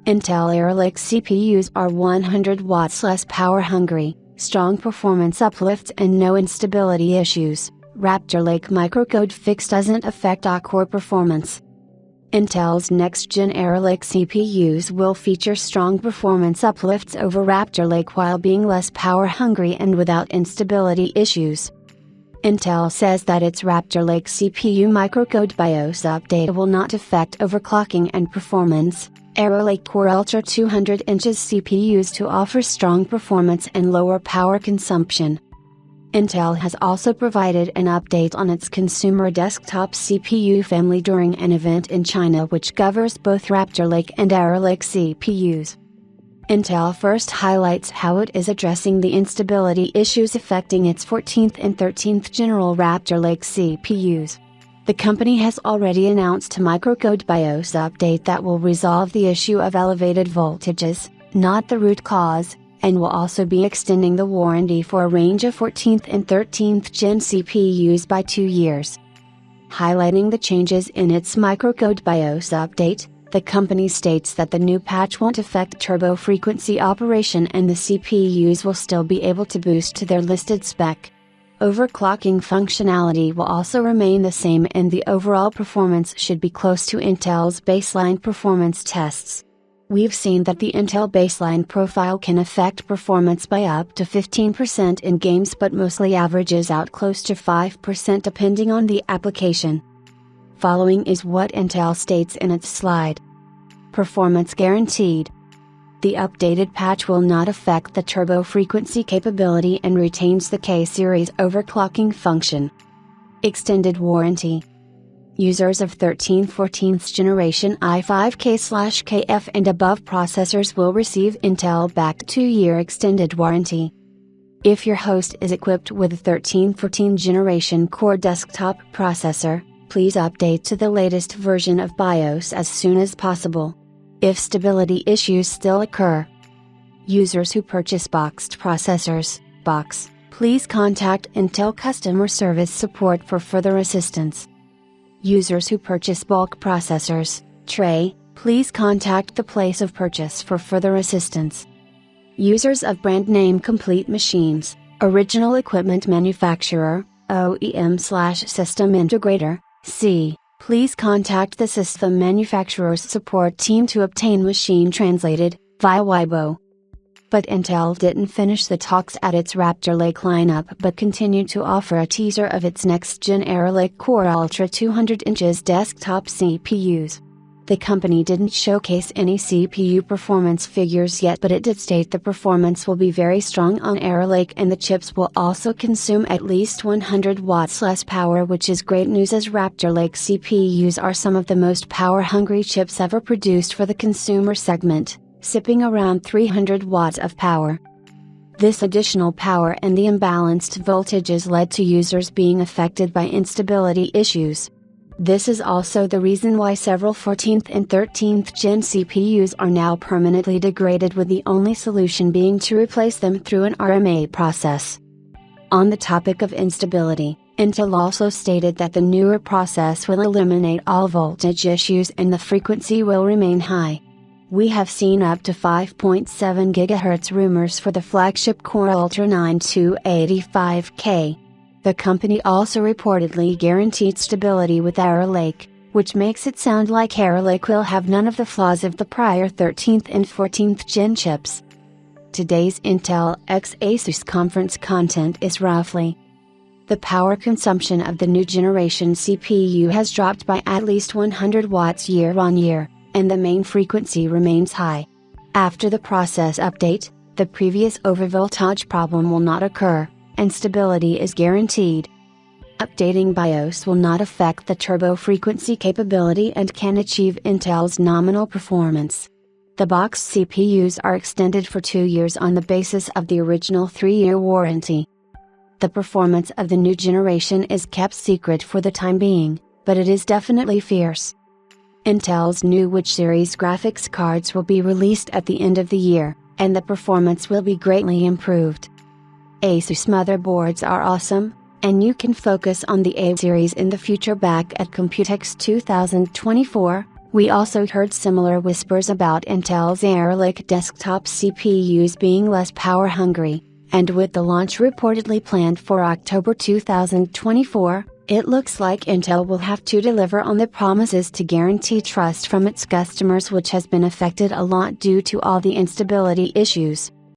Intel Arrow Lake CPUs are 100 watts less power hungry, strong performance uplifts and no instability issues. Raptor Lake microcode fix doesn't affect core performance. Intel's next-gen Arrow Lake CPUs will feature strong performance uplifts over Raptor Lake while being less power hungry and without instability issues. Intel says that its Raptor Lake CPU microcode BIOS update will not affect overclocking and performance. Arrow Lake Core Ultra 200 inches CPUs to offer strong performance and lower power consumption. Intel has also provided an update on its consumer desktop CPU family during an event in China which covers both Raptor Lake and Arrow Lake CPUs. Intel first highlights how it is addressing the instability issues affecting its 14th and 13th general Raptor Lake CPUs. The company has already announced a microcode BIOS update that will resolve the issue of elevated voltages, not the root cause, and will also be extending the warranty for a range of 14th and 13th Gen CPUs by 2 years. Highlighting the changes in its microcode BIOS update, the company states that the new patch won't affect turbo frequency operation and the CPUs will still be able to boost to their listed spec. Overclocking functionality will also remain the same and the overall performance should be close to Intel's baseline performance tests. We've seen that the Intel baseline profile can affect performance by up to 15% in games but mostly averages out close to 5% depending on the application. Following is what Intel states in its slide. Performance guaranteed. The updated patch will not affect the turbo frequency capability and retains the K-series overclocking function. Extended warranty. Users of 13th-14th generation i5K/KF and above processors will receive Intel-backed 2-year extended warranty. If your host is equipped with a 13th-14th generation Core desktop processor, please update to the latest version of BIOS as soon as possible. If stability issues still occur. Users who purchase boxed processors, please contact Intel Customer Service Support for further assistance. Users who purchase bulk processors, tray, please contact the place of purchase for further assistance. Users of brand name complete machines, original equipment manufacturer, OEM/system integrator, please contact the system manufacturer's support team to obtain machine translated, via Weibo. But Intel didn't finish the talks at its Raptor Lake lineup but continued to offer a teaser of its next-gen Arrow Lake Core Ultra 200 inches desktop CPUs. The company didn't showcase any CPU performance figures yet but it did state the performance will be very strong on Arrow Lake and the chips will also consume at least 100 watts less power, which is great news as Raptor Lake CPUs are some of the most power-hungry chips ever produced for the consumer segment, sipping around 300 watts of power. This additional power and the imbalanced voltages led to users being affected by instability issues. This is also the reason why several 14th and 13th Gen CPUs are now permanently degraded, with the only solution being to replace them through an RMA process. On the topic of instability, Intel also stated that the newer process will eliminate all voltage issues and the frequency will remain high. We have seen up to 5.7 GHz rumors for the flagship Core Ultra 9285K. The company also reportedly guaranteed stability with Arrow Lake, which makes it sound like Arrow Lake will have none of the flaws of the prior 13th and 14th Gen chips. Today's Intel x Asus conference content is roughly: the power consumption of the new generation CPU has dropped by at least 100 watts year on year, and the main frequency remains high. After the process update, the previous overvoltage problem will not occur, and stability is guaranteed. Updating BIOS will not affect the turbo frequency capability and can achieve Intel's nominal performance. The boxed CPUs are extended for 2 years on the basis of the original 3-year warranty. The performance of the new generation is kept secret for the time being, but it is definitely fierce. Intel's new Which series graphics cards will be released at the end of the year, and the performance will be greatly improved. Asus motherboards are awesome, and you can focus on the A series in the future. Back at Computex 2024, We also heard similar whispers about Intel's Arrow Lake desktop CPUs being less power hungry, and with the launch reportedly planned for October 2024, it looks like Intel will have to deliver on the promises to guarantee trust from its customers, which has been affected a lot due to all the instability issues.